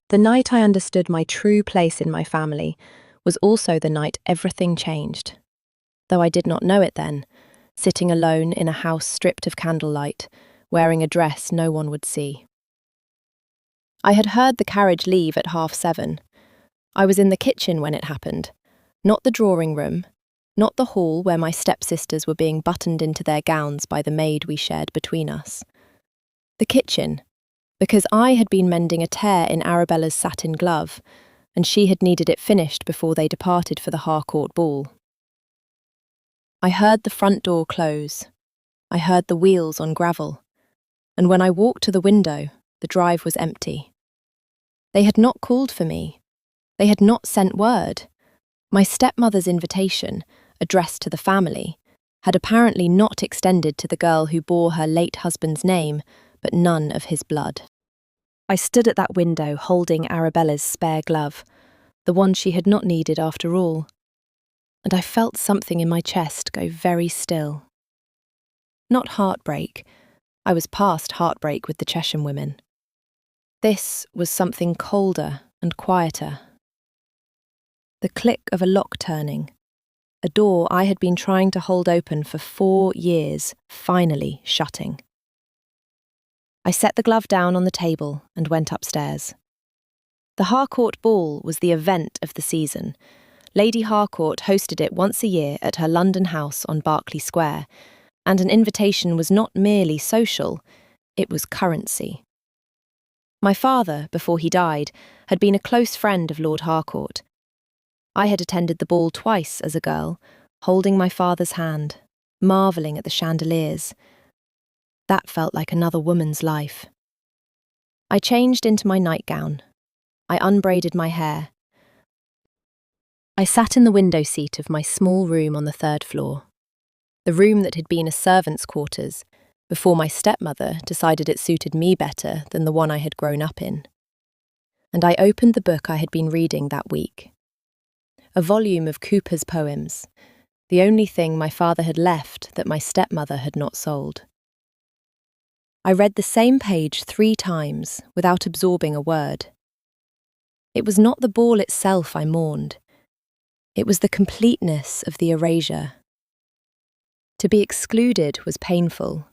The night I understood my true place in my family was also the night everything changed. Though I did not know it then, sitting alone in a house stripped of candlelight, wearing a dress no one would see. I had heard the carriage leave at 7:30. I was in the kitchen when it happened, not the drawing room, not the hall where my stepsisters were being buttoned into their gowns by the maid we shared between us. The kitchen, because I had been mending a tear in Arabella's satin glove, and she had needed it finished before they departed for the Harcourt ball. I heard the front door close. I heard the wheels on gravel, and when I walked to the window, the drive was empty. They had not called for me. They had not sent word. My stepmother's invitation, addressed to the family, had apparently not extended to the girl who bore her late husband's name, but none of his blood. I stood at that window holding Arabella's spare glove, the one she had not needed after all, and I felt something in my chest go very still. Not heartbreak. I was past heartbreak with the Chesham women. This was something colder and quieter. The click of a lock turning, a door I had been trying to hold open for 4 years, finally shutting. I set the glove down on the table and went upstairs. The Harcourt ball was the event of the season. Lady Harcourt hosted it once a year at her London house on Berkeley Square, and an invitation was not merely social, it was currency. My father, before he died, had been a close friend of Lord Harcourt. I had attended the ball twice as a girl, holding my father's hand, marvelling at the chandeliers. That felt like another woman's life. I changed into my nightgown. I unbraided my hair. I sat in the window seat of my small room on the 3rd floor, the room that had been a servant's quarters before my stepmother decided it suited me better than the one I had grown up in. And I opened the book I had been reading that week. A volume of Cooper's poems, the only thing my father had left that my stepmother had not sold. I read the same page 3 times without absorbing a word. It was not the ball itself I mourned. It was the completeness of the erasure. To be excluded was painful.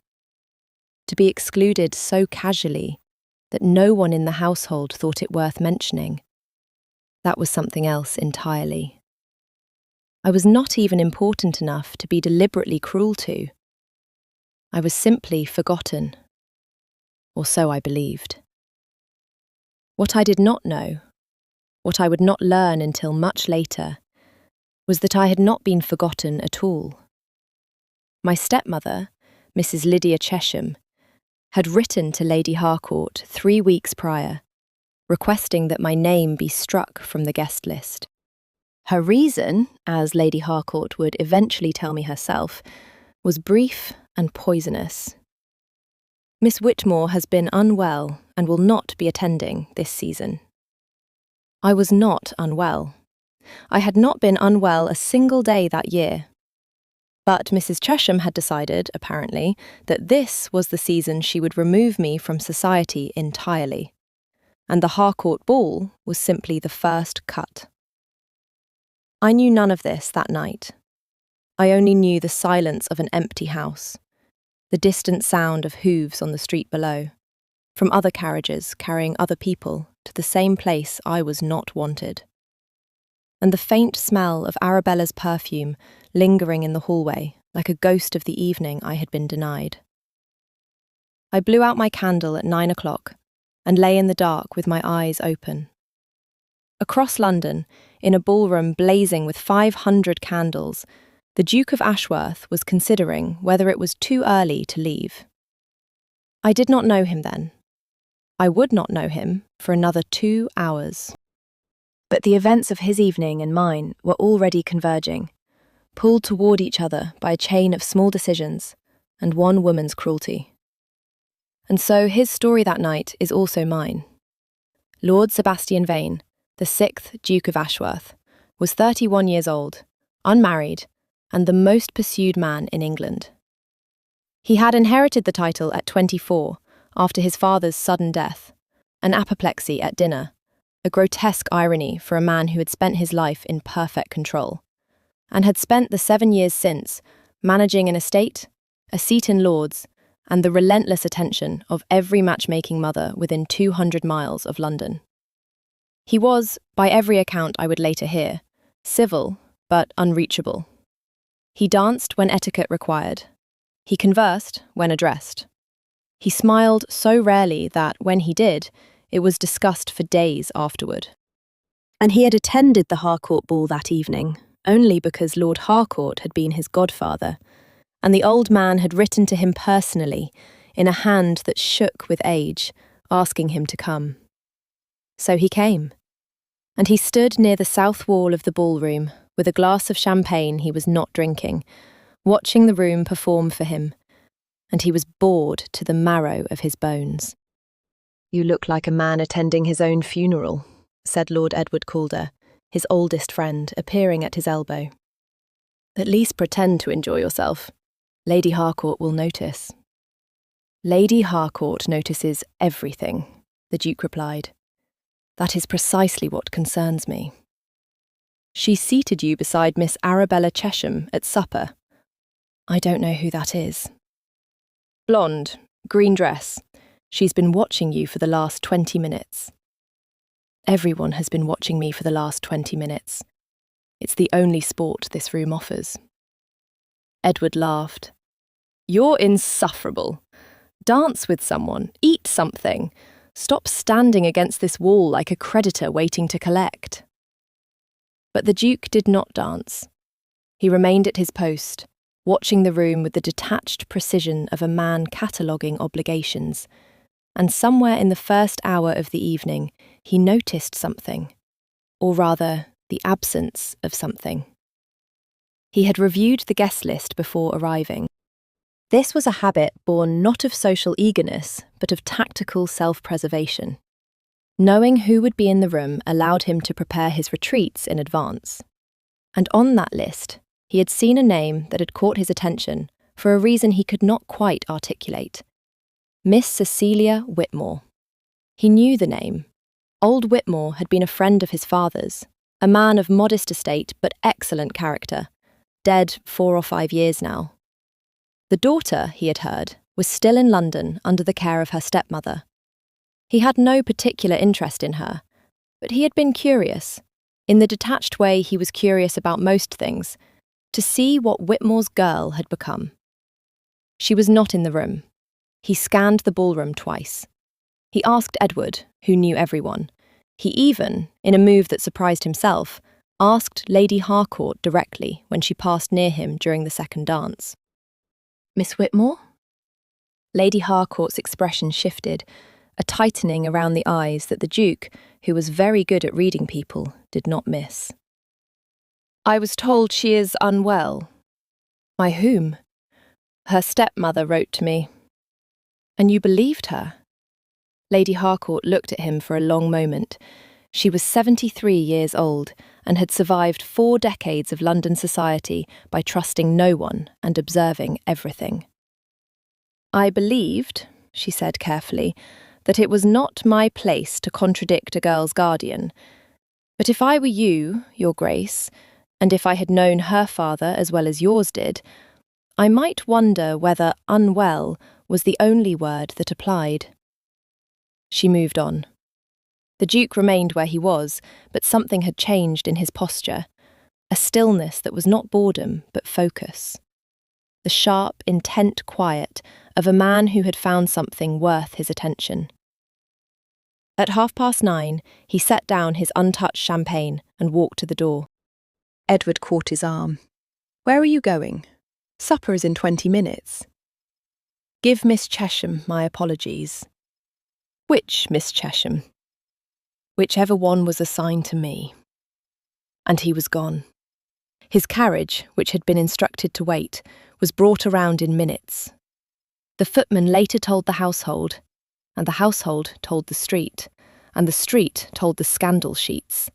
To be excluded so casually that no one in the household thought it worth mentioning. That was something else entirely. I was not even important enough to be deliberately cruel to. I was simply forgotten. Or so I believed. What I did not know, what I would not learn until much later, was that I had not been forgotten at all. My stepmother, Mrs. Lydia Chesham, had written to Lady Harcourt 3 weeks prior, requesting that my name be struck from the guest list. Her reason, as Lady Harcourt would eventually tell me herself, was brief and poisonous. Miss Whitmore has been unwell and will not be attending this season. I was not unwell. I had not been unwell a single day that year. But Mrs. Chesham had decided, apparently, that this was the season she would remove me from society entirely. And the Harcourt ball was simply the first cut. I knew none of this that night. I only knew the silence of an empty house, the distant sound of hooves on the street below, from other carriages carrying other people to the same place I was not wanted, and the faint smell of Arabella's perfume lingering in the hallway like a ghost of the evening I had been denied. I blew out my candle at 9 o'clock and lay in the dark with my eyes open. Across London, in a ballroom blazing with 500 candles, the Duke of Ashworth was considering whether it was too early to leave. I did not know him then. I would not know him for another 2 hours. But the events of his evening and mine were already converging, pulled toward each other by a chain of small decisions and one woman's cruelty. And so his story that night is also mine. Lord Sebastian Vane, the 6th Duke of Ashworth, was 31 years old, unmarried, and the most pursued man in England. He had inherited the title at 24 after his father's sudden death, an apoplexy at dinner, a grotesque irony for a man who had spent his life in perfect control, and had spent the 7 years since managing an estate, a seat in Lords, and the relentless attention of every matchmaking mother within 200 miles of London. He was, by every account I would later hear, civil but unreachable. He danced when etiquette required. He conversed when addressed. He smiled so rarely that, when he did, it was discussed for days afterward. And he had attended the Harcourt ball that evening, only because Lord Harcourt had been his godfather, and the old man had written to him personally, in a hand that shook with age, asking him to come. So he came, and he stood near the south wall of the ballroom with a glass of champagne he was not drinking, watching the room perform for him, and he was bored to the marrow of his bones. "You look like a man attending his own funeral," said Lord Edward Calder, his oldest friend, appearing at his elbow. "At least pretend to enjoy yourself. Lady Harcourt will notice." "Lady Harcourt notices everything," the Duke replied. "That is precisely what concerns me. She seated you beside Miss Arabella Chesham at supper. I don't know who that is. Blonde, green dress. She's been watching you for the last 20 minutes. Everyone has been watching me for the last 20 minutes. It's the only sport this room offers." Edward laughed. "You're insufferable. Dance with someone, eat something. Stop standing against this wall like a creditor waiting to collect." But the Duke did not dance. He remained at his post, watching the room with the detached precision of a man cataloguing obligations, and somewhere in the first hour of the evening he noticed something, or rather, the absence of something. He had reviewed the guest list before arriving. This was a habit born not of social eagerness, but of tactical self-preservation. Knowing who would be in the room allowed him to prepare his retreats in advance. And on that list, he had seen a name that had caught his attention for a reason he could not quite articulate. Miss Cecilia Whitmore. He knew the name. Old Whitmore had been a friend of his father's, a man of modest estate but excellent character, dead 4 or 5 years now. The daughter, he had heard, was still in London under the care of her stepmother. He had no particular interest in her, but he had been curious, in the detached way he was curious about most things, to see what Whitmore's girl had become. She was not in the room. He scanned the ballroom twice. He asked Edward, who knew everyone. He even, in a move that surprised himself, asked Lady Harcourt directly when she passed near him during the second dance. "Miss Whitmore?" Lady Harcourt's expression shifted, a tightening around the eyes that the Duke, who was very good at reading people, did not miss. "I was told she is unwell." "By whom?" "Her stepmother wrote to me." "And you believed her?" Lady Harcourt looked at him for a long moment. She was 73 years old and had survived 4 decades of London society by trusting no one and observing everything. "I believed," she said carefully, "that it was not my place to contradict a girl's guardian. But if I were you, Your Grace, and if I had known her father as well as yours did, I might wonder whether unwell was the only word that applied." She moved on. The Duke remained where he was, but something had changed in his posture, a stillness that was not boredom but focus. The sharp, intent quiet of a man who had found something worth his attention. At 9:30, he set down his untouched champagne and walked to the door. Edward caught his arm. "Where are you going? Supper is in 20 minutes. Give Miss Chesham my apologies." "Which Miss Chesham?" "Whichever one was assigned to me." And he was gone. His carriage, which had been instructed to wait, was brought around in minutes. The footman later told the household, and the household told the street, and the street told the scandal sheets,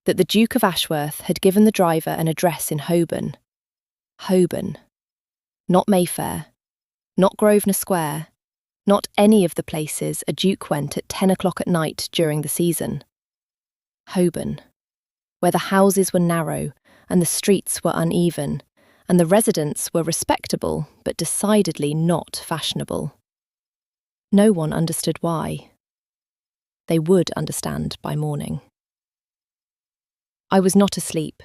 that the Duke of Ashworth had given the driver an address in Holborn. Holborn. Not Mayfair. Not Grosvenor Square. Not any of the places a duke went at 10 o'clock at night during the season. Holborn, where the houses were narrow and the streets were uneven, and the residents were respectable but decidedly not fashionable. No one understood why. They would understand by morning. I was not asleep.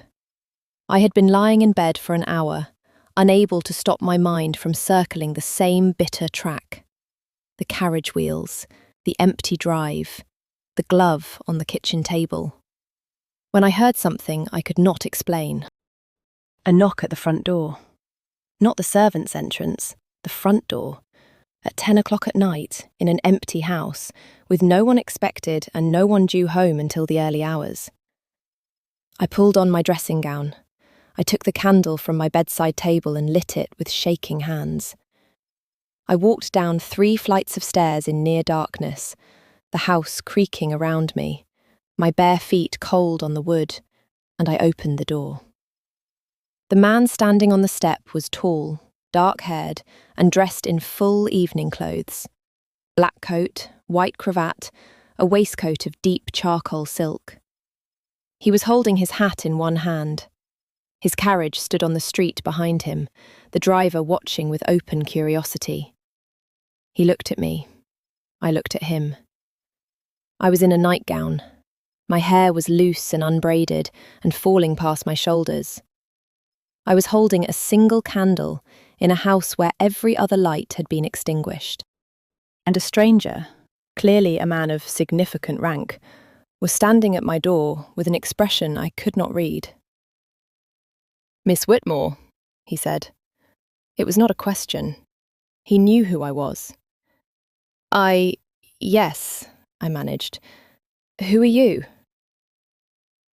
I had been lying in bed for an hour, unable to stop my mind from circling the same bitter track. The carriage wheels, the empty drive, the glove on the kitchen table. When I heard something I could not explain. A knock at the front door. Not the servants' entrance, the front door. At 10 o'clock at night, in an empty house, with no one expected and no one due home until the early hours. I pulled on my dressing gown. I took the candle from my bedside table and lit it with shaking hands. I walked down 3 flights of stairs in near darkness, the house creaking around me, my bare feet cold on the wood, and I opened the door. The man standing on the step was tall, dark-haired, and dressed in full evening clothes. Black coat, white cravat, a waistcoat of deep charcoal silk. He was holding his hat in one hand. His carriage stood on the street behind him, the driver watching with open curiosity. He looked at me. I looked at him. I was in a nightgown. My hair was loose and unbraided and falling past my shoulders. I was holding a single candle in a house where every other light had been extinguished. And a stranger, clearly a man of significant rank, was standing at my door with an expression I could not read. "Miss Whitmore," he said. It was not a question. He knew who I was. Yes, I managed. "Who are you?"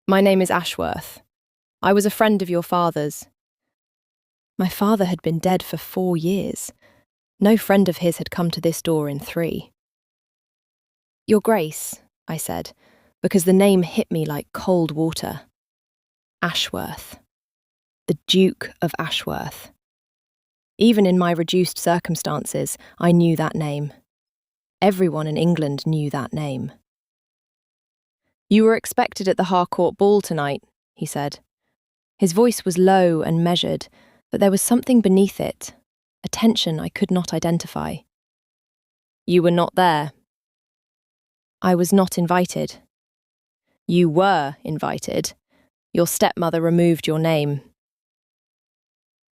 "My name is Ashworth. I was a friend of your father's." My father had been dead for 4 years. No friend of his had come to this door in 3. "Your Grace," I said, because the name hit me like cold water. Ashworth. The Duke of Ashworth. Even in my reduced circumstances, I knew that name. Everyone in England knew that name. "You were expected at the Harcourt ball tonight," he said. His voice was low and measured, but there was something beneath it, a tension I could not identify. "You were not there." "I was not invited." "You were invited. Your stepmother removed your name."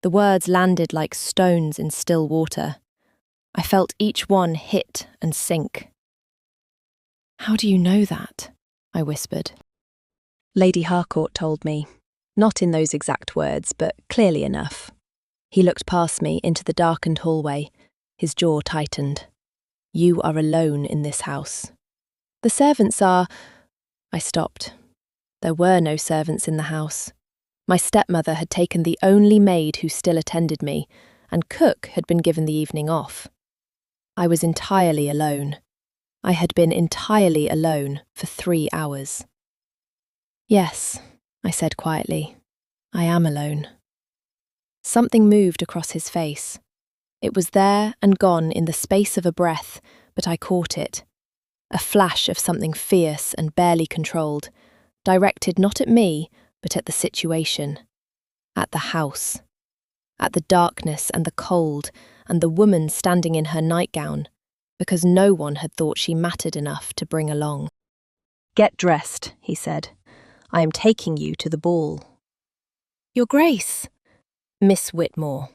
The words landed like stones in still water. I felt each one hit and sink. "How do you know that?" I whispered. "Lady Harcourt told me. Not in those exact words, but clearly enough." He looked past me into the darkened hallway. His jaw tightened. "You are alone in this house." "The servants are—" I stopped. There were no servants in the house. My stepmother had taken the only maid who still attended me, and cook had been given the evening off. I was entirely alone. I had been entirely alone for 3 hours. "Yes," I said quietly, "I am alone." Something moved across his face. It was there and gone in the space of a breath, but I caught it. A flash of something fierce and barely controlled, directed not at me, but at the situation, at the house, at the darkness and the cold, and the woman standing in her nightgown, because no one had thought she mattered enough to bring along. "Get dressed," he said. "I am taking you to the ball." "Your Grace." "Miss Whitmore,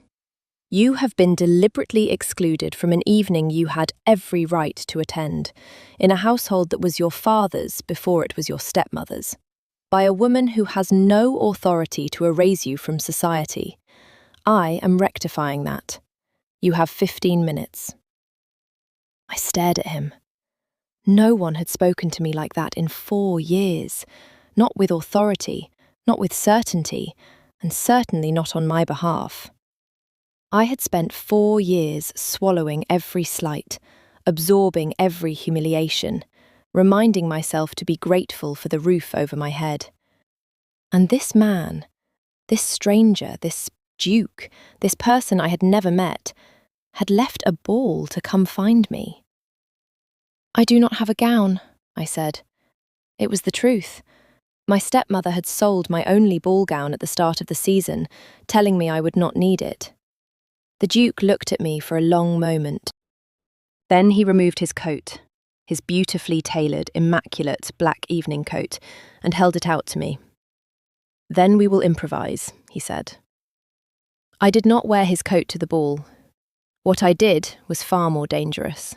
you have been deliberately excluded from an evening you had every right to attend, in a household that was your father's before it was your stepmother's, by a woman who has no authority to erase you from society. I am rectifying that. You have 15 minutes. I stared at him. No one had spoken to me like that in 4 years, not with authority, not with certainty, and certainly not on my behalf. I had spent 4 years swallowing every slight, absorbing every humiliation, reminding myself to be grateful for the roof over my head. And this man, this stranger, this Duke, this person I had never met, had left a ball to come find me. "I do not have a gown," I said. It was the truth. My stepmother had sold my only ball gown at the start of the season, telling me I would not need it. The Duke looked at me for a long moment. Then he removed his coat, his beautifully tailored, immaculate black evening coat, and held it out to me. "Then we will improvise," he said. I did not wear his coat to the ball. What I did was far more dangerous.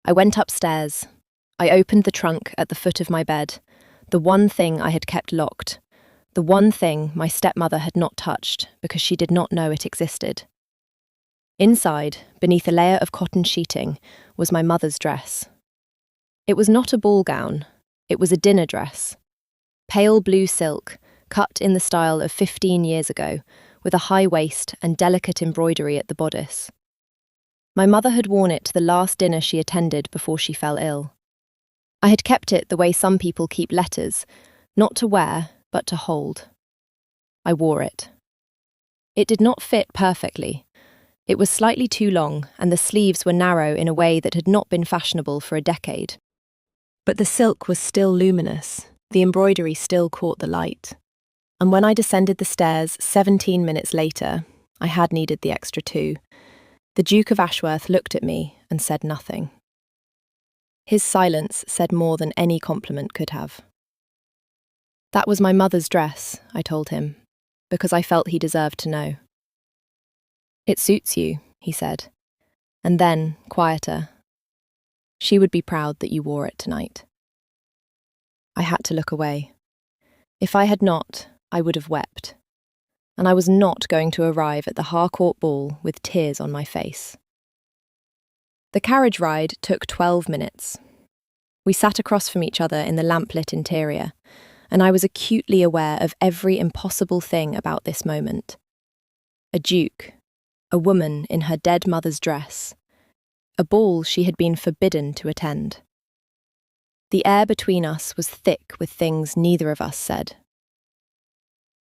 I went upstairs. I opened the trunk at the foot of my bed, the one thing I had kept locked, the one thing my stepmother had not touched because she did not know it existed. Inside, beneath a layer of cotton sheeting, was my mother's dress. It was not a ball gown, it was a dinner dress. Pale blue silk, cut in the style of 15 years ago, with a high waist and delicate embroidery at the bodice. My mother had worn it to the last dinner she attended before she fell ill. I had kept it the way some people keep letters, not to wear, but to hold. I wore it. It did not fit perfectly. It was slightly too long, and the sleeves were narrow in a way that had not been fashionable for a decade. But the silk was still luminous, the embroidery still caught the light. And when I descended the stairs 17 minutes later, I had needed the extra 2. The Duke of Ashworth looked at me and said nothing. His silence said more than any compliment could have. "That was my mother's dress," I told him, because I felt he deserved to know. "It suits you," he said, and then, quieter, "She would be proud that you wore it tonight." I had to look away. If I had not, I would have wept, and I was not going to arrive at the Harcourt ball with tears on my face. The carriage ride took 12 minutes. We sat across from each other in the lamplit interior, and I was acutely aware of every impossible thing about this moment. A duke, a woman in her dead mother's dress, a ball she had been forbidden to attend. The air between us was thick with things neither of us said.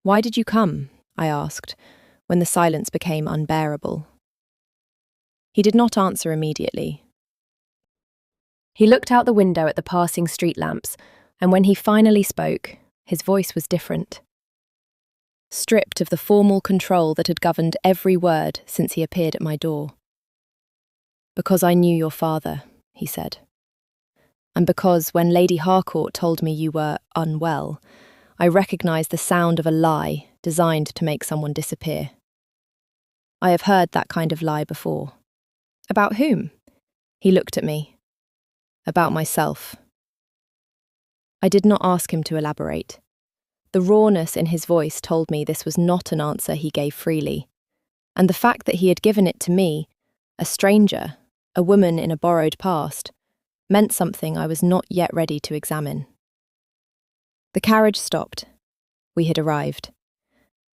"Why did you come?" I asked, when the silence became unbearable. He did not answer immediately. He looked out the window at the passing street lamps, and when he finally spoke, his voice was different. Stripped of the formal control that had governed every word since he appeared at my door. "Because I knew your father," he said. "And because when Lady Harcourt told me you were unwell, I recognised the sound of a lie designed to make someone disappear. I have heard that kind of lie before." "About whom?" He looked at me. "About myself." I did not ask him to elaborate. The rawness in his voice told me this was not an answer he gave freely, and the fact that he had given it to me, a stranger, a woman in a borrowed past, meant something I was not yet ready to examine. The carriage stopped. We had arrived.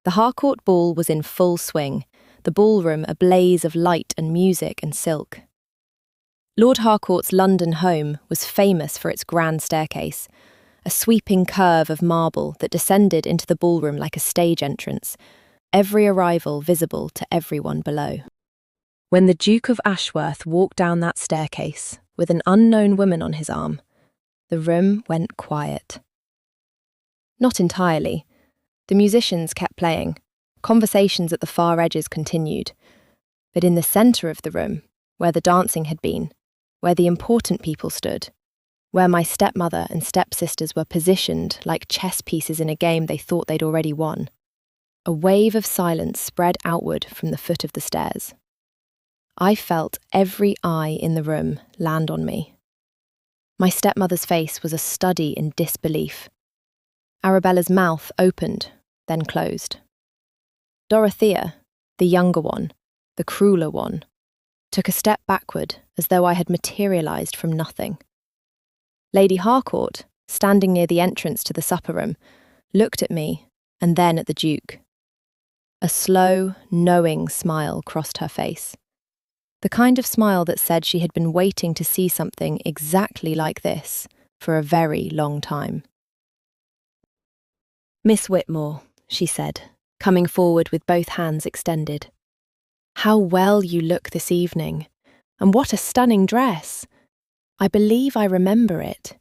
The Harcourt ball was in full swing, the ballroom a blaze of light and music and silk. Lord Harcourt's London home was famous for its grand staircase, a sweeping curve of marble that descended into the ballroom like a stage entrance, every arrival visible to everyone below. When the Duke of Ashworth walked down that staircase with an unknown woman on his arm, the room went quiet. Not entirely. The musicians kept playing. Conversations at the far edges continued. But in the centre of the room, where the dancing had been, where the important people stood, where my stepmother and stepsisters were positioned like chess pieces in a game they thought they'd already won, a wave of silence spread outward from the foot of the stairs. I felt every eye in the room land on me. My stepmother's face was a study in disbelief. Arabella's mouth opened, then closed. Dorothea, the younger one, the crueler one, took a step backward as though I had materialised from nothing. Lady Harcourt, standing near the entrance to the supper room, looked at me and then at the Duke. A slow, knowing smile crossed her face. The kind of smile that said she had been waiting to see something exactly like this for a very long time. "Miss Whitmore," she said, coming forward with both hands extended. "How well you look this evening, and what a stunning dress! I believe I remember it.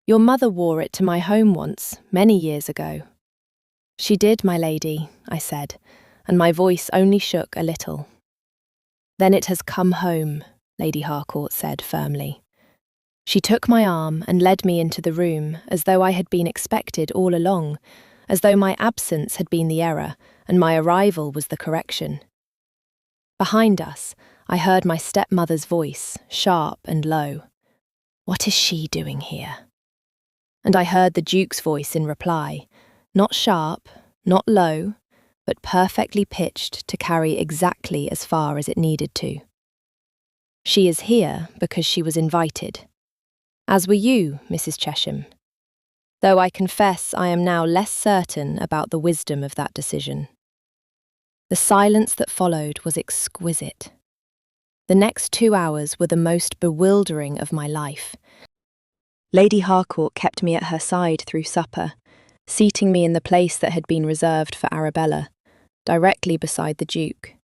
Your mother wore it to my home once, many years ago. She did, my lady, I said, and my voice only shook a little. Then it has come home, Lady Harcourt said firmly. She took my arm and led me into the room as though I had been expected all along, as though my absence had been the error and my arrival was the correction. Behind us, I heard my stepmother's voice, sharp and low. What is she doing here? And I heard the Duke's voice in reply, not sharp, not low, but perfectly pitched to carry exactly as far as it needed to. She is here because she was invited. As were you, Mrs. Chesham. Though I confess I am now less certain about the wisdom of that decision. The silence that followed was exquisite. The next 2 hours were the most bewildering of my life. Lady Harcourt kept me at her side through supper, seating me in the place that had been reserved for Arabella, directly beside the Duke.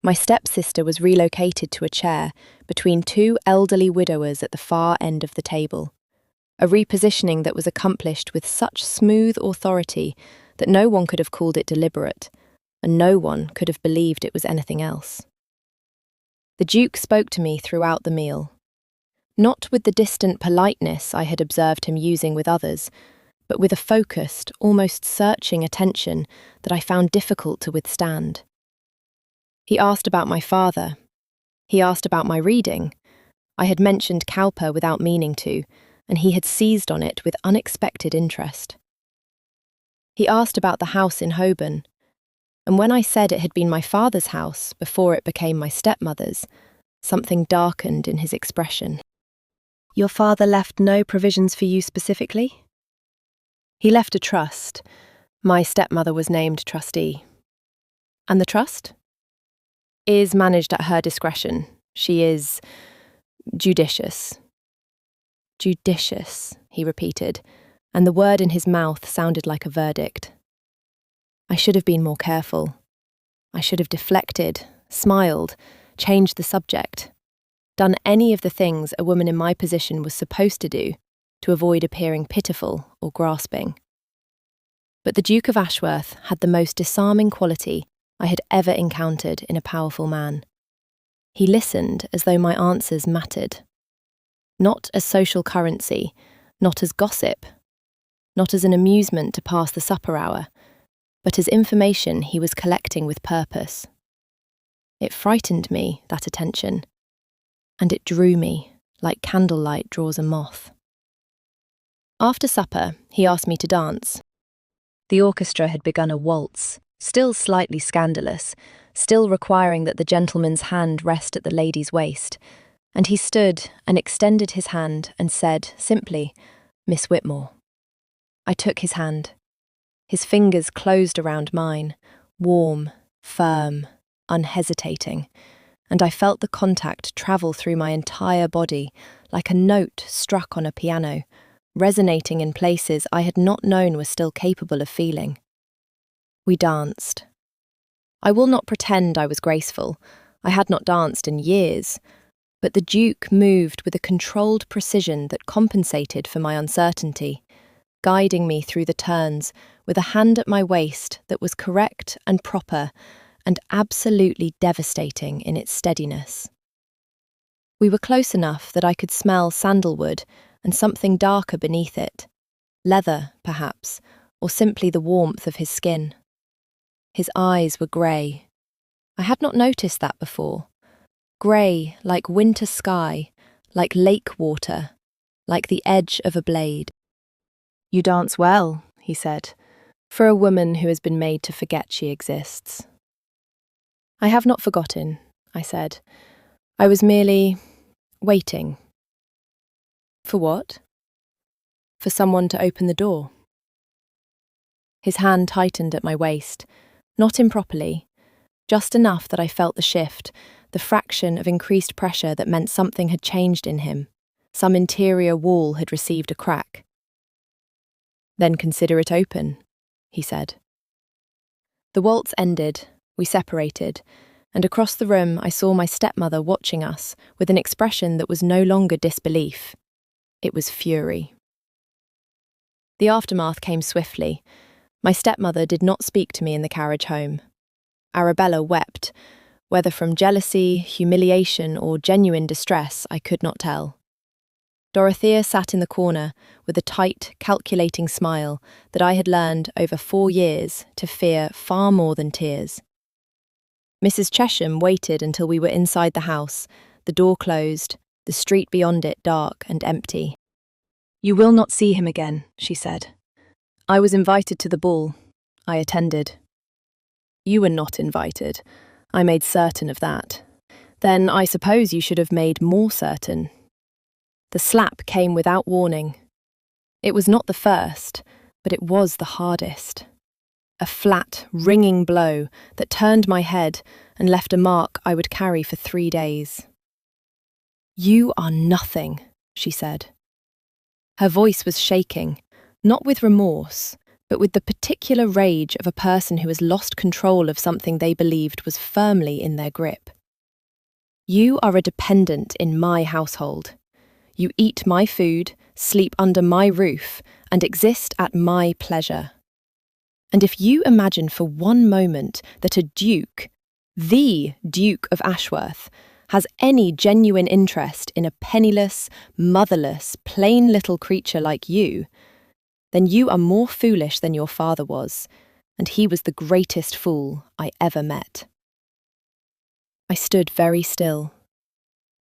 My stepsister was relocated to a chair between 2 elderly widowers at the far end of the table, a repositioning that was accomplished with such smooth authority that no one could have called it deliberate, and no one could have believed it was anything else. The Duke spoke to me throughout the meal, not with the distant politeness I had observed him using with others, but with a focused, almost searching attention that I found difficult to withstand. He asked about my father. He asked about my reading. I had mentioned Cowper without meaning to, and he had seized on it with unexpected interest. He asked about the house in Holborn, and when I said it had been my father's house before it became my stepmother's, something darkened in his expression. Your father left no provisions for you specifically? He left a trust. My stepmother was named trustee. And the trust? Is managed at her discretion. She is judicious. Judicious, he repeated, and the word in his mouth sounded like a verdict. I should have been more careful. I should have deflected, smiled, changed the subject, done any of the things a woman in my position was supposed to do to avoid appearing pitiful or grasping. But the Duke of Ashworth had the most disarming quality I had ever encountered in a powerful man. He listened as though my answers mattered. Not as social currency, not as gossip, not as an amusement to pass the supper hour, but as information he was collecting with purpose. It frightened me, that attention, and it drew me, like candlelight draws a moth. After supper, he asked me to dance. The orchestra had begun a waltz, still slightly scandalous, still requiring that the gentleman's hand rest at the lady's waist, and he stood and extended his hand and said, simply, Miss Whitmore. I took his hand. His fingers closed around mine, warm, firm, unhesitating, and I felt the contact travel through my entire body like a note struck on a piano, resonating in places I had not known were still capable of feeling. We danced. I will not pretend I was graceful. I had not danced in years, but the Duke moved with a controlled precision that compensated for my uncertainty, guiding me through the turns with a hand at my waist that was correct and proper and absolutely devastating in its steadiness. We were close enough that I could smell sandalwood and something darker beneath it, leather, perhaps, or simply the warmth of his skin. His eyes were grey. I had not noticed that before. Grey, like winter sky, like lake water, like the edge of a blade. You dance well, he said, for a woman who has been made to forget she exists. I have not forgotten, I said. I was merely waiting. For what? For someone to open the door. His hand tightened at my waist, not improperly, just enough that I felt the shift, the fraction of increased pressure that meant something had changed in him. Some interior wall had received a crack. Then consider it open, he said. The waltz ended, we separated, and across the room I saw my stepmother watching us with an expression that was no longer disbelief. It was fury. The aftermath came swiftly. My stepmother did not speak to me in the carriage home. Arabella wept, whether from jealousy, humiliation, or genuine distress, I could not tell. Dorothea sat in the corner with a tight, calculating smile that I had learned over 4 years to fear far more than tears. Mrs. Chesham waited until we were inside the house, the door closed, the street beyond it dark and empty. "You will not see him again," she said. "I was invited to the ball. I attended." "You were not invited. I made certain of that. Then I suppose you should have made more certain." The slap came without warning. It was not the first, but it was the hardest. A flat, ringing blow that turned my head and left a mark I would carry for 3 days. "You are nothing," she said. Her voice was shaking, not with remorse, but with the particular rage of a person who has lost control of something they believed was firmly in their grip. "You are a dependent in my household. You eat my food, sleep under my roof, and exist at my pleasure. And if you imagine for one moment that a duke, the Duke of Ashworth, has any genuine interest in a penniless, motherless, plain little creature like you, then you are more foolish than your father was, and he was the greatest fool I ever met." I stood very still.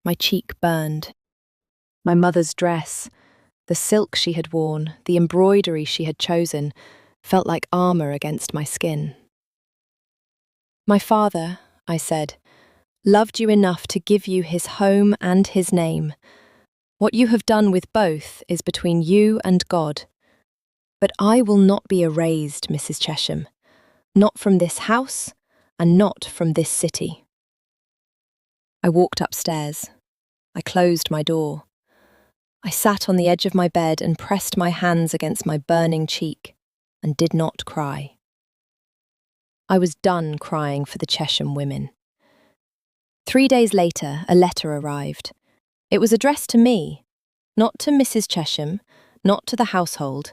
My cheek burned. My mother's dress, the silk she had worn, the embroidery she had chosen, felt like armour against my skin. "My father," I said, "loved you enough to give you his home and his name. What you have done with both is between you and God. But I will not be erased, Mrs. Chesham, not from this house and not from this city." I walked upstairs. I closed my door. I sat on the edge of my bed and pressed my hands against my burning cheek and did not cry. I was done crying for the Chesham women. 3 days later, a letter arrived. It was addressed to me, not to Mrs. Chesham, not to the household,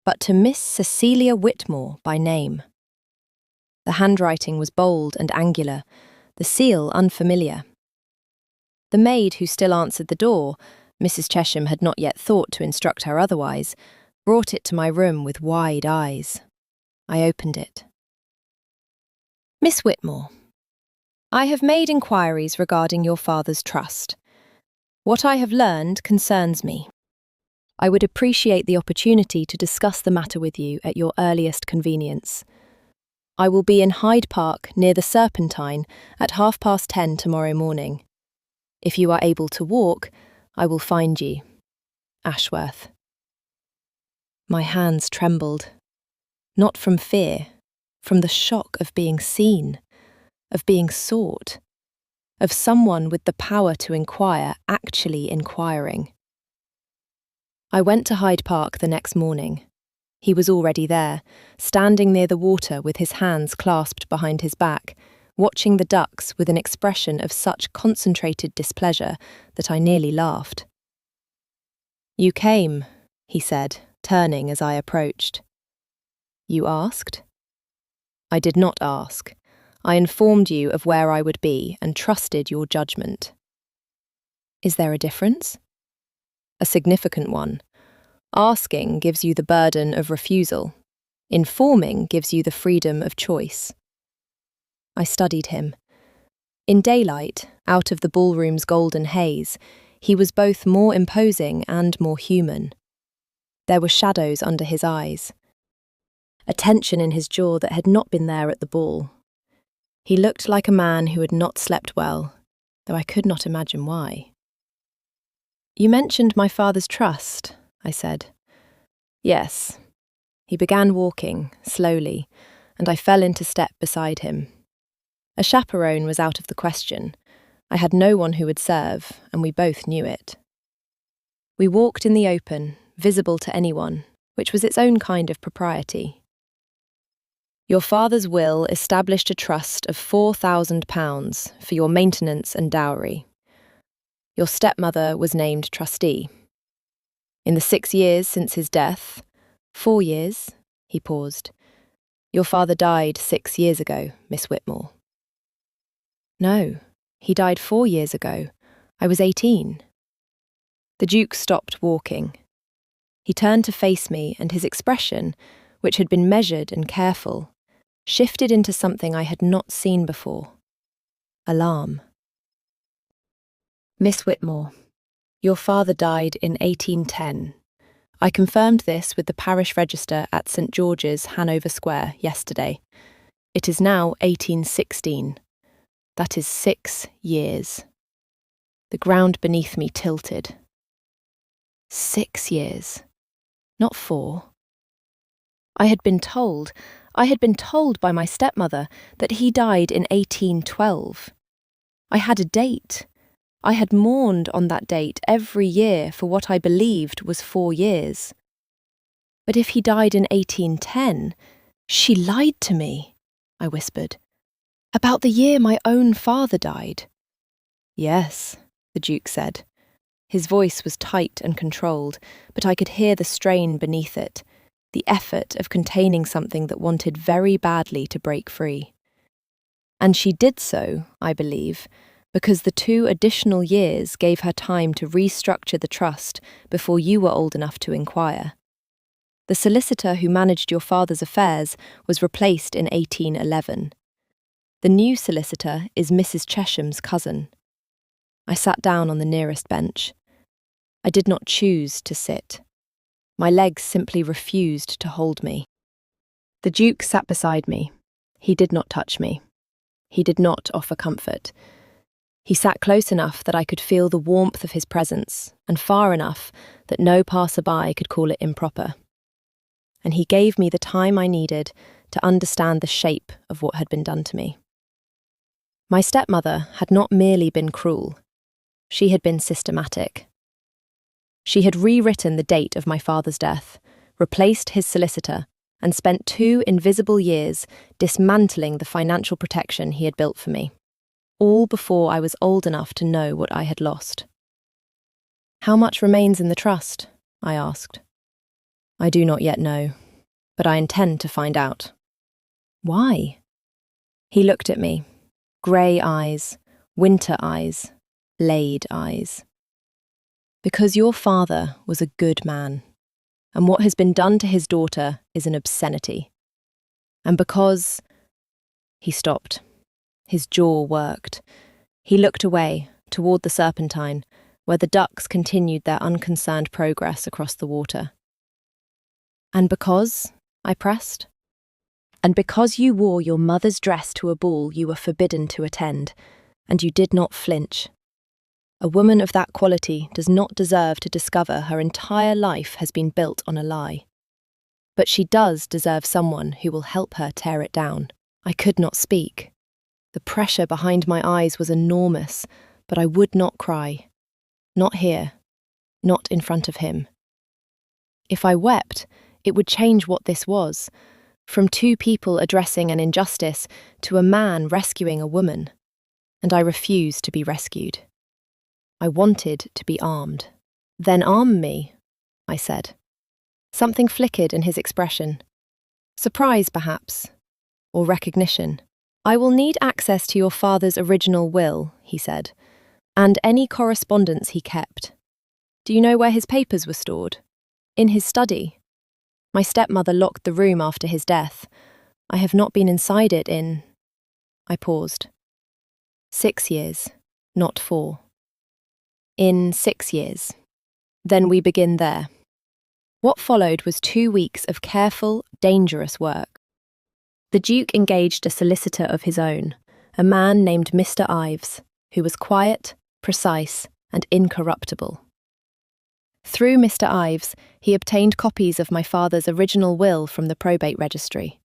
but to Miss Cecilia Whitmore by name. The handwriting was bold and angular, the seal unfamiliar. The maid who still answered the door, Mrs. Chesham had not yet thought to instruct her otherwise, brought it to my room with wide eyes. I opened it. "Miss Whitmore, I have made inquiries regarding your father's trust. What I have learned concerns me. I would appreciate the opportunity to discuss the matter with you at your earliest convenience. I will be in Hyde Park near the Serpentine at 10:30 tomorrow morning. If you are able to walk, I will find you. Ashworth." My hands trembled, not from fear, from the shock of being seen, of being sought, of someone with the power to inquire actually inquiring. I went to Hyde Park the next morning. He was already there, standing near the water with his hands clasped behind his back, watching the ducks with an expression of such concentrated displeasure that I nearly laughed. "You came," he said, turning as I approached. "You asked?" "I did not ask. I informed you of where I would be and trusted your judgment." "Is there a difference?" "A significant one. Asking gives you the burden of refusal. Informing gives you the freedom of choice." I studied him. In daylight, out of the ballroom's golden haze, he was both more imposing and more human. There were shadows under his eyes, a tension in his jaw that had not been there at the ball. He looked like a man who had not slept well, though I could not imagine why. "You mentioned my father's trust," I said. "Yes." He began walking, slowly, and I fell into step beside him. A chaperone was out of the question. I had no one who would serve, and we both knew it. We walked in the open, visible to anyone, which was its own kind of propriety. "Your father's will established a trust of £4,000 for your maintenance and dowry. Your stepmother was named trustee. In the 6 years since his death, 4 years, he paused. Your father died 6 years ago, Miss Whitmore. No, he died 4 years ago. I was 18. The Duke stopped walking. He turned to face me, and his expression, which had been measured and careful, shifted into something I had not seen before. Alarm. Miss Whitmore, your father died in 1810. I confirmed this with the parish register at St. George's, Hanover Square, yesterday. It is now 1816. That is 6 years. The ground beneath me tilted. 6 years, not 4. I had been told by my stepmother that he died in 1812. I had a date. I had mourned on that date every year for what I believed was 4 years. But if he died in 1810, she lied to me, I whispered, about the year my own father died. Yes, the Duke said. His voice was tight and controlled, but I could hear the strain beneath it, the effort of containing something that wanted very badly to break free. And she did so, I believe, because the 2 additional years gave her time to restructure the trust before you were old enough to inquire. The solicitor who managed your father's affairs was replaced in 1811. The new solicitor is Mrs. Chesham's cousin. I sat down on the nearest bench. I did not choose to sit. My legs simply refused to hold me. The Duke sat beside me. He did not touch me. He did not offer comfort. He sat close enough that I could feel the warmth of his presence, and far enough that no passer-by could call it improper. And he gave me the time I needed to understand the shape of what had been done to me. My stepmother had not merely been cruel. She had been systematic. She had rewritten the date of my father's death, replaced his solicitor, and spent 2 invisible years dismantling the financial protection he had built for me, all before I was old enough to know what I had lost. How much remains in the trust? I asked. I do not yet know, but I intend to find out. Why? He looked at me, grey eyes, winter eyes, laid eyes. Because your father was a good man, and what has been done to his daughter is an obscenity. And because... He stopped. His jaw worked. He looked away, toward the Serpentine, where the ducks continued their unconcerned progress across the water. And because, I pressed, and because you wore your mother's dress to a ball you were forbidden to attend, and you did not flinch. A woman of that quality does not deserve to discover her entire life has been built on a lie. But she does deserve someone who will help her tear it down. I could not speak. The pressure behind my eyes was enormous, but I would not cry. Not here. Not in front of him. If I wept, it would change what this was, from 2 people addressing an injustice to a man rescuing a woman. And I refused to be rescued. I wanted to be armed. Then arm me, I said. Something flickered in his expression. Surprise, perhaps, or recognition. I will need access to your father's original will, he said, and any correspondence he kept. Do you know where his papers were stored? In his study. My stepmother locked the room after his death. I have not been inside it in... I paused. 6 years, not 4. In 6 years. Then we begin there. What followed was 2 weeks of careful, dangerous work. The Duke engaged a solicitor of his own, a man named Mr. Ives, who was quiet, precise, and incorruptible. Through Mr. Ives, he obtained copies of my father's original will from the probate registry.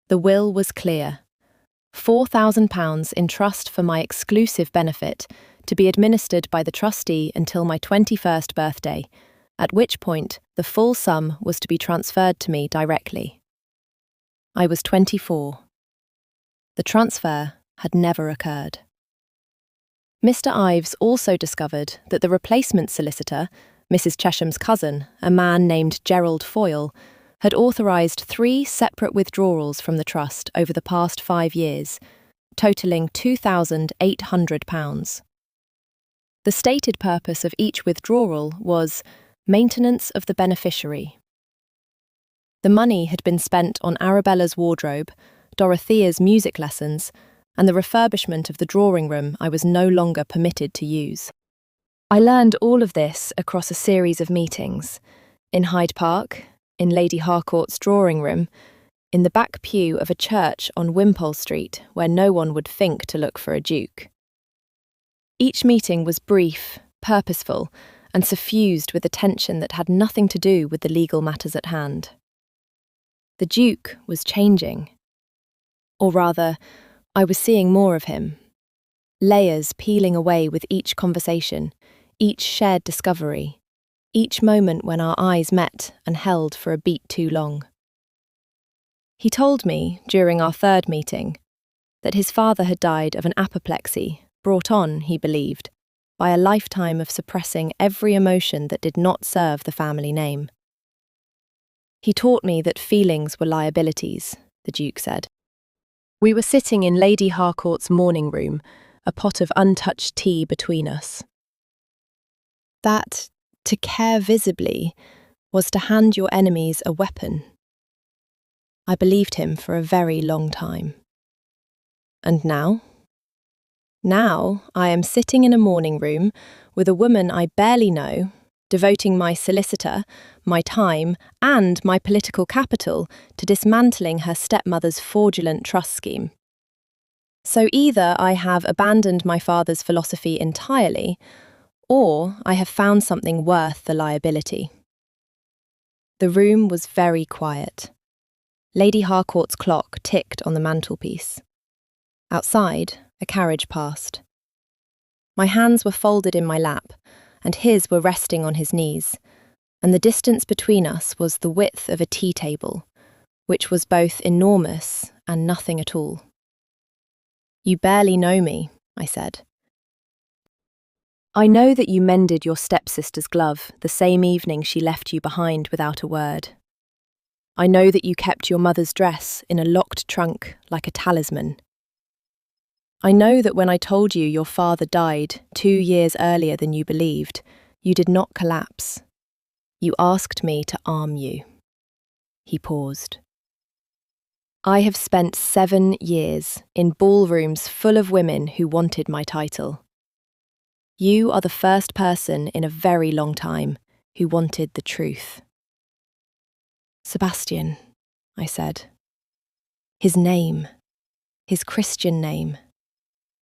The will was clear. £4,000 in trust for my exclusive benefit, to be administered by the trustee until my 21st birthday, at which point the full sum was to be transferred to me directly. I was 24. The transfer had never occurred. Mr. Ives also discovered that the replacement solicitor, Mrs. Chesham's cousin, a man named Gerald Foyle, had authorised 3 separate withdrawals from the trust over the past 5 years, totalling £2,800. The stated purpose of each withdrawal was maintenance of the beneficiary. The money had been spent on Arabella's wardrobe, Dorothea's music lessons, and the refurbishment of the drawing room I was no longer permitted to use. I learned all of this across a series of meetings, in Hyde Park, in Lady Harcourt's drawing room, in the back pew of a church on Wimpole Street where no one would think to look for a duke. Each meeting was brief, purposeful, and suffused with a tension that had nothing to do with the legal matters at hand. The Duke was changing. Or rather, I was seeing more of him. Layers peeling away with each conversation, each shared discovery, each moment when our eyes met and held for a beat too long. He told me, during our 3rd meeting, that his father had died of an apoplexy brought on, he believed, by a lifetime of suppressing every emotion that did not serve the family name. He taught me that feelings were liabilities, the Duke said. We were sitting in Lady Harcourt's morning room, a pot of untouched tea between us. That, to care visibly, was to hand your enemies a weapon. I believed him for a very long time. And now? Now I am sitting in a morning room with a woman I barely know, devoting my solicitor, my time, and my political capital to dismantling her stepmother's fraudulent trust scheme. So either I have abandoned my father's philosophy entirely, or I have found something worth the liability. The room was very quiet. Lady Harcourt's clock ticked on the mantelpiece. Outside, a carriage passed. My hands were folded in my lap, and his were resting on his knees, and the distance between us was the width of a tea table, which was both enormous and nothing at all. You barely know me, I said. I know that you mended your stepsister's glove the same evening she left you behind without a word. I know that you kept your mother's dress in a locked trunk like a talisman. I know that when I told you your father died 2 years earlier than you believed, you did not collapse. You asked me to arm you. He paused. I have spent 7 years in ballrooms full of women who wanted my title. You are the first person in a very long time who wanted the truth. Sebastian, I said. His name, his Christian name,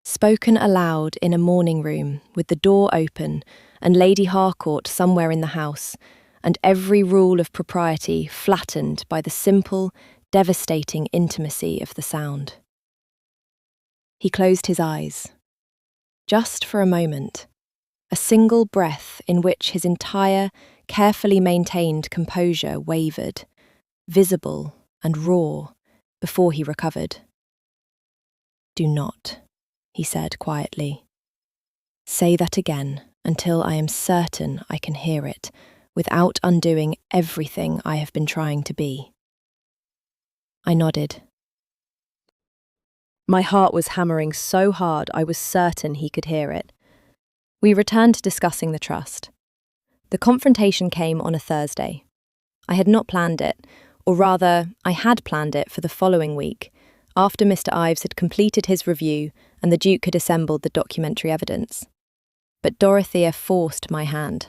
spoken aloud in a morning room with the door open and Lady Harcourt somewhere in the house, and every rule of propriety flattened by the simple, devastating intimacy of the sound. He closed his eyes. Just for a moment, a single breath in which his entire, carefully maintained composure wavered, visible and raw, before he recovered. Do not, he said quietly. Say that again until I am certain I can hear it, without undoing everything I have been trying to be. I nodded. My heart was hammering so hard I was certain he could hear it. We returned to discussing the trust. The confrontation came on a Thursday. I had not planned it, or rather, I had planned it for the following week, after Mr. Ives had completed his review and the Duke had assembled the documentary evidence. But Dorothea forced my hand.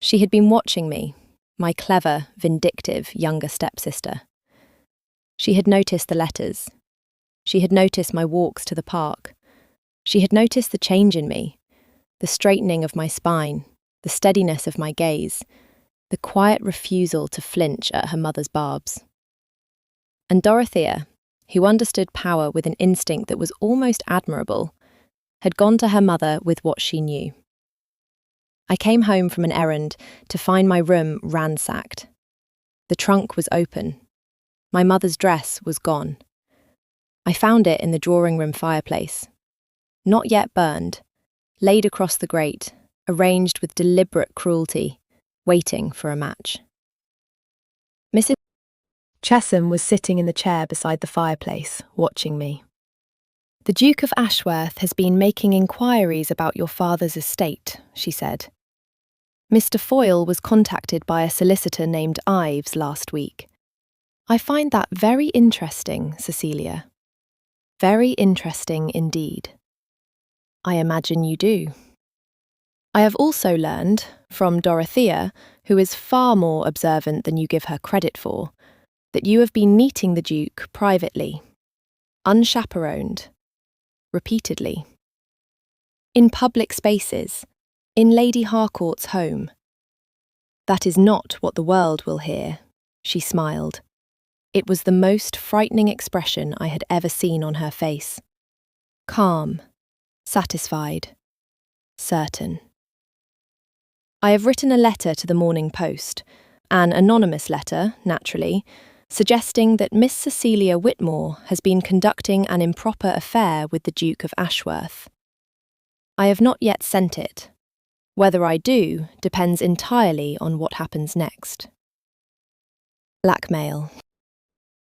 She had been watching me, my clever, vindictive younger stepsister. She had noticed the letters. She had noticed my walks to the park. She had noticed the change in me, the straightening of my spine, the steadiness of my gaze, the quiet refusal to flinch at her mother's barbs. And Dorothea, who understood power with an instinct that was almost admirable, had gone to her mother with what she knew. I came home from an errand to find my room ransacked. The trunk was open. My mother's dress was gone. I found it in the drawing room fireplace. Not yet burned, laid across the grate, arranged with deliberate cruelty, waiting for a match. Mrs. Chesham was sitting in the chair beside the fireplace, watching me. "The Duke of Ashworth has been making inquiries about your father's estate," she said. "Mr. Foyle was contacted by a solicitor named Ives last week. I find that very interesting, Cecilia. Very interesting indeed." "I imagine you do." "I have also learned, from Dorothea, who is far more observant than you give her credit for, that you have been meeting the Duke privately, unchaperoned, repeatedly. In public spaces, in Lady Harcourt's home. That is not what the world will hear," she smiled. It was the most frightening expression I had ever seen on her face. Calm, satisfied, certain. "I have written a letter to the Morning Post, an anonymous letter, naturally, suggesting that Miss Cecilia Whitmore has been conducting an improper affair with the Duke of Ashworth. I have not yet sent it. Whether I do depends entirely on what happens next." Blackmail.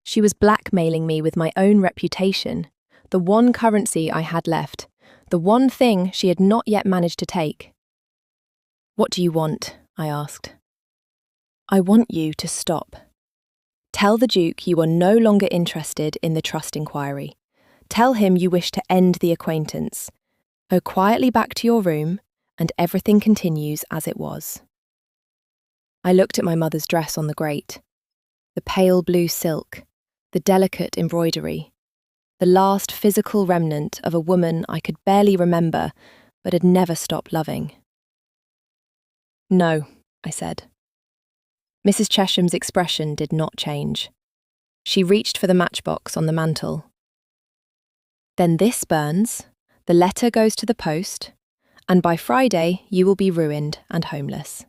She was blackmailing me with my own reputation, the one currency I had left, the one thing she had not yet managed to take. "What do you want?" I asked. "I want you to stop. Tell the Duke you are no longer interested in the trust inquiry. Tell him you wish to end the acquaintance. Go quietly back to your room, and everything continues as it was." I looked at my mother's dress on the grate. The pale blue silk, the delicate embroidery, the last physical remnant of a woman I could barely remember but had never stopped loving. "No," I said. Mrs. Chesham's expression did not change. She reached for the matchbox on the mantel. "Then this burns, the letter goes to the post, and by Friday you will be ruined and homeless."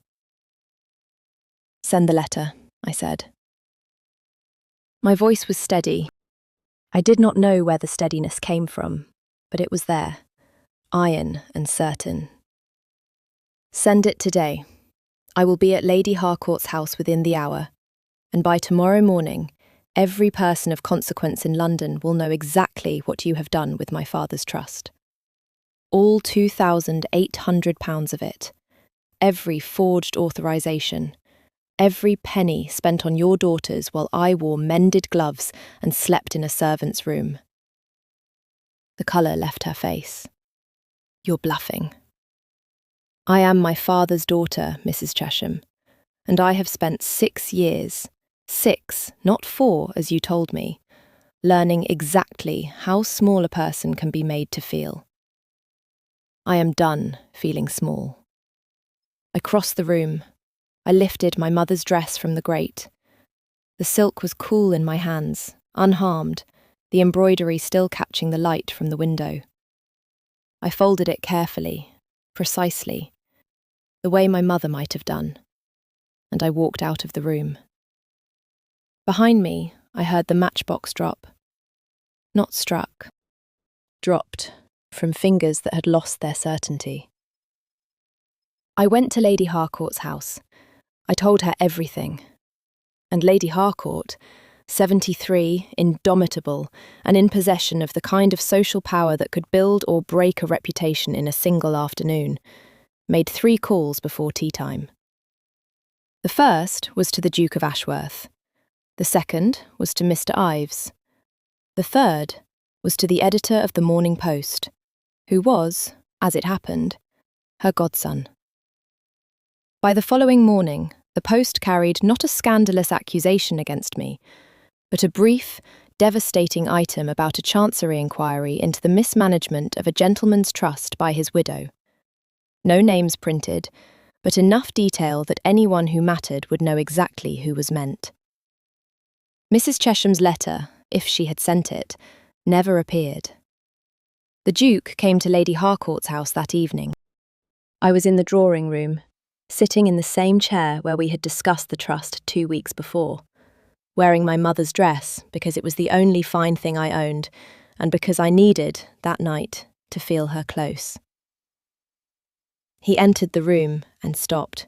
"Send the letter," I said. My voice was steady. I did not know where the steadiness came from, but it was there, iron and certain. "Send it today. I will be at Lady Harcourt's house within the hour, and by tomorrow morning, every person of consequence in London will know exactly what you have done with my father's trust. All £2,800 of it, every forged authorisation, every penny spent on your daughters while I wore mended gloves and slept in a servant's room." The colour left her face. "You're bluffing." "I am my father's daughter, Mrs. Chesham, and I have spent 6 years, 6, not 4 as you told me, learning exactly how small a person can be made to feel. I am done feeling small." I crossed the room. I lifted my mother's dress from the grate. The silk was cool in my hands, unharmed, the embroidery still catching the light from the window. I folded it carefully, precisely, the way my mother might have done, and I walked out of the room. Behind me, I heard the matchbox drop. Not struck, dropped from fingers that had lost their certainty. I went to Lady Harcourt's house. I told her everything. And Lady Harcourt, 73, indomitable, and in possession of the kind of social power that could build or break a reputation in a single afternoon, made 3 calls before tea time. The first was to the Duke of Ashworth. The second was to Mr. Ives. The third was to the editor of the Morning Post, who was, as it happened, her godson. By the following morning, the Post carried not a scandalous accusation against me, but a brief, devastating item about a chancery inquiry into the mismanagement of a gentleman's trust by his widow. No names printed, but enough detail that anyone who mattered would know exactly who was meant. Mrs. Chesham's letter, if she had sent it, never appeared. The Duke came to Lady Harcourt's house that evening. I was in the drawing room, sitting in the same chair where we had discussed the trust 2 weeks before, wearing my mother's dress because it was the only fine thing I owned, and because I needed, that night, to feel her close. He entered the room and stopped.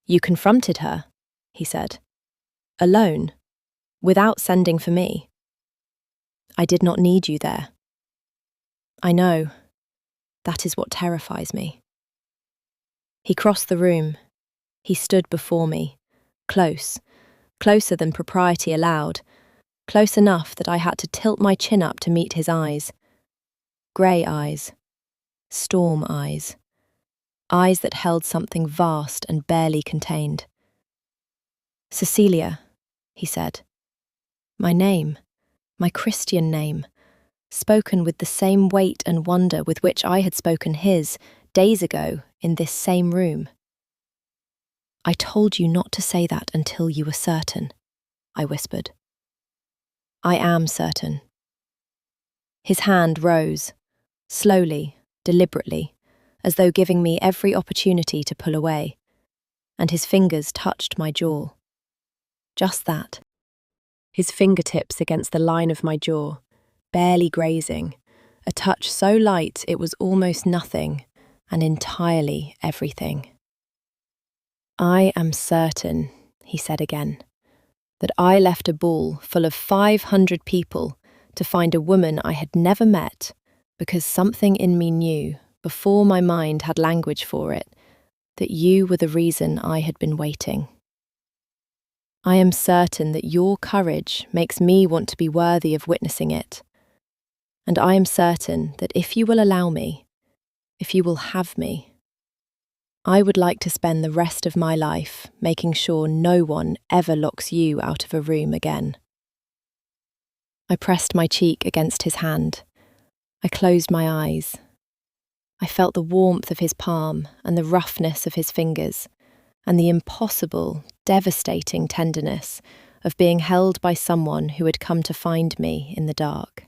You confronted her, he said. Alone, without sending for me. I did not need you there. I know. That is what terrifies me. He crossed the room. He stood before me, close, closer than propriety allowed, close enough that I had to tilt my chin up to meet his eyes. Grey eyes, storm eyes, eyes that held something vast and barely contained. Cecilia, he said. My name, my Christian name, spoken with the same weight and wonder with which I had spoken his days ago in this same room. I told you not to say that until you were certain, I whispered. I am certain. His hand rose, slowly, deliberately, as though giving me every opportunity to pull away, and his fingers touched my jaw. Just that. His fingertips against the line of my jaw, barely grazing, a touch so light it was almost nothing, and entirely everything. I am certain, he said again, that I left a ball full of 500 people to find a woman I had never met because something in me knew, before my mind had language for it, that you were the reason I had been waiting. I am certain that your courage makes me want to be worthy of witnessing it. And I am certain that if you will allow me, if you will have me, I would like to spend the rest of my life making sure no one ever locks you out of a room again. I pressed my cheek against his hand. I closed my eyes. I felt the warmth of his palm and the roughness of his fingers, and the impossible, devastating tenderness of being held by someone who had come to find me in the dark.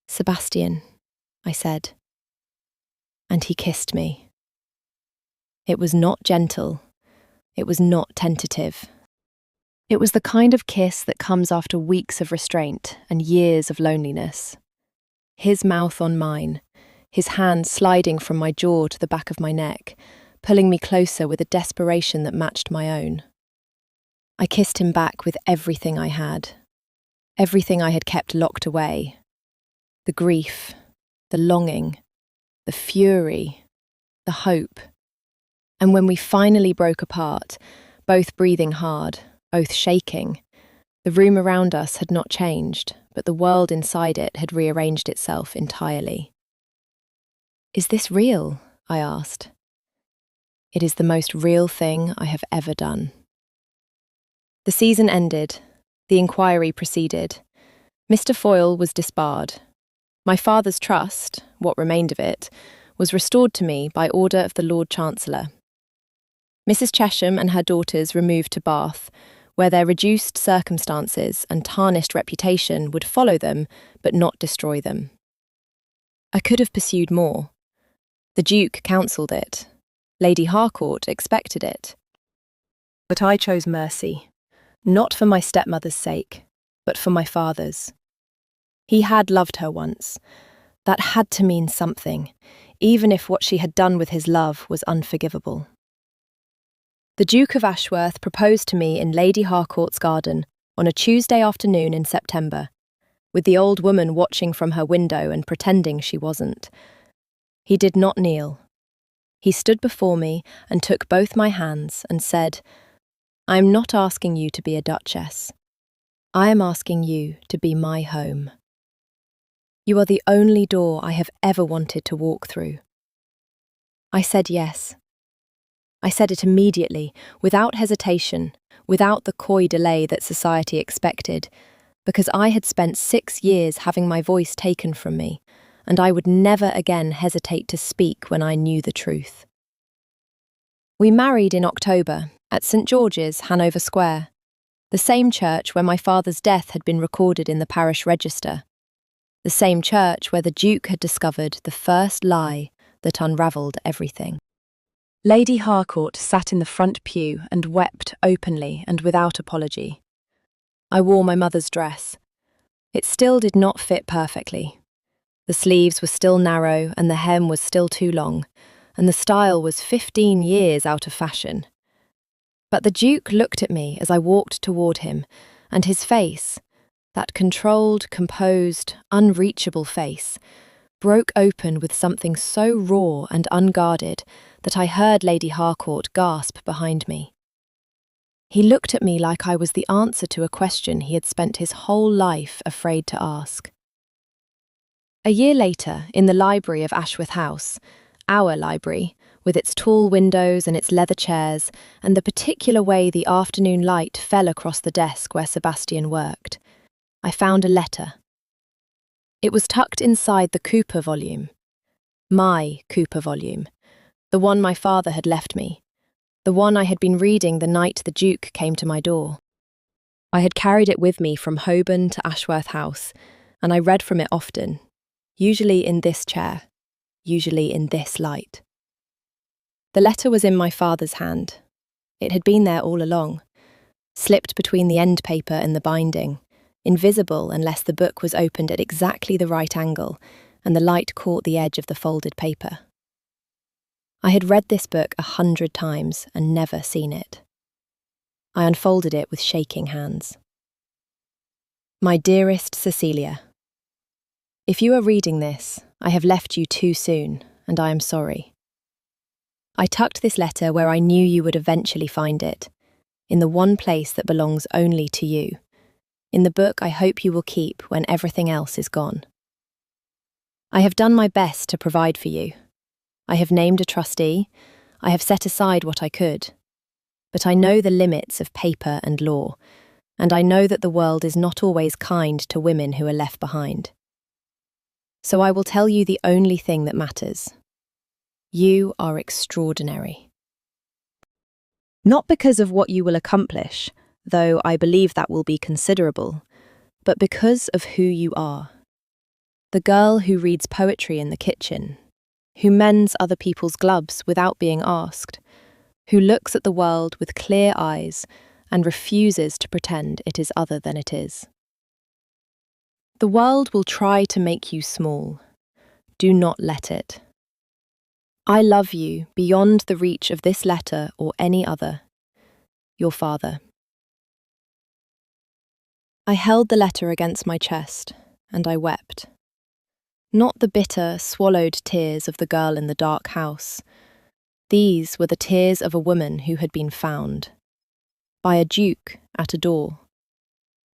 Sebastian, I said. And he kissed me. It was not gentle. It was not tentative. It was the kind of kiss that comes after weeks of restraint and years of loneliness. His mouth on mine, his hand sliding from my jaw to the back of my neck, pulling me closer with a desperation that matched my own. I kissed him back with everything I had kept locked away. The grief, the longing, the fury, the hope. And when we finally broke apart, both breathing hard, both shaking, the room around us had not changed, but the world inside it had rearranged itself entirely. Is this real? I asked. It is the most real thing I have ever done. The season ended. The inquiry proceeded. Mr. Foyle was disbarred. My father's trust, what remained of it, was restored to me by order of the Lord Chancellor. Mrs. Chesham and her daughters removed to Bath, where their reduced circumstances and tarnished reputation would follow them, but not destroy them. I could have pursued more. The Duke counselled it. Lady Harcourt expected it. But I chose mercy, not for my stepmother's sake, but for my father's. He had loved her once. That had to mean something, even if what she had done with his love was unforgivable. The Duke of Ashworth proposed to me in Lady Harcourt's garden on a Tuesday afternoon in September, with the old woman watching from her window and pretending she wasn't. He did not kneel. He stood before me and took both my hands and said, I am not asking you to be a duchess. I am asking you to be my home. You are the only door I have ever wanted to walk through. I said yes. I said it immediately, without hesitation, without the coy delay that society expected, because I had spent 6 years having my voice taken from me, and I would never again hesitate to speak when I knew the truth. We married in October at St. George's, Hanover Square, the same church where my father's death had been recorded in the parish register, the same church where the Duke had discovered the first lie that unravelled everything. Lady Harcourt sat in the front pew and wept openly and without apology. I wore my mother's dress. It still did not fit perfectly. The sleeves were still narrow and the hem was still too long, and the style was 15 years out of fashion. But the Duke looked at me as I walked toward him, and his face, that controlled, composed, unreachable face, broke open with something so raw and unguarded that I heard Lady Harcourt gasp behind me. He looked at me like I was the answer to a question he had spent his whole life afraid to ask. A year later, in the library of Ashworth House, our library, with its tall windows and its leather chairs, and the particular way the afternoon light fell across the desk where Sebastian worked, I found a letter. It was tucked inside the Cooper volume. My Cooper volume. The one my father had left me. The one I had been reading the night the Duke came to my door. I had carried it with me from Holborn to Ashworth House, and I read from it often, usually in this chair, usually in this light. The letter was in my father's hand. It had been there all along, slipped between the end paper and the binding, invisible unless the book was opened at exactly the right angle and the light caught the edge of the folded paper. I had read this book 100 times and never seen it. I unfolded it with shaking hands. My dearest Cecilia, if you are reading this, I have left you too soon, and I am sorry. I tucked this letter where I knew you would eventually find it, in the one place that belongs only to you, in the book I hope you will keep when everything else is gone. I have done my best to provide for you. I have named a trustee, I have set aside what I could, but I know the limits of paper and law, and I know that the world is not always kind to women who are left behind. So I will tell you the only thing that matters. You are extraordinary. Not because of what you will accomplish, though I believe that will be considerable, but because of who you are. The girl who reads poetry in the kitchen, who mends other people's gloves without being asked, who looks at the world with clear eyes and refuses to pretend it is other than it is. The world will try to make you small. Do not let it. I love you beyond the reach of this letter or any other. Your father. I held the letter against my chest, and I wept. Not the bitter, swallowed tears of the girl in the dark house. These were the tears of a woman who had been found. By a duke at a door.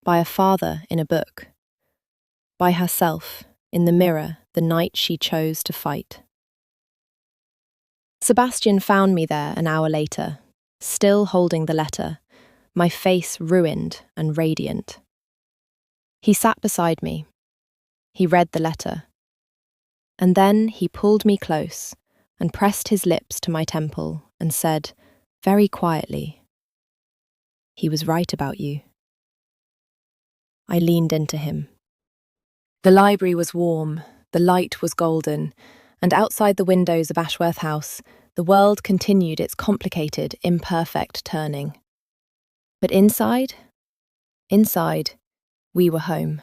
By a father in a book. By herself, in the mirror, the night she chose to fight. Sebastian found me there an hour later, still holding the letter, my face ruined and radiant. He sat beside me. He read the letter. And then he pulled me close and pressed his lips to my temple and said, very quietly, "He was right about you." I leaned into him. The library was warm, the light was golden, and outside the windows of Ashworth House, the world continued its complicated, imperfect turning. But inside, we were home.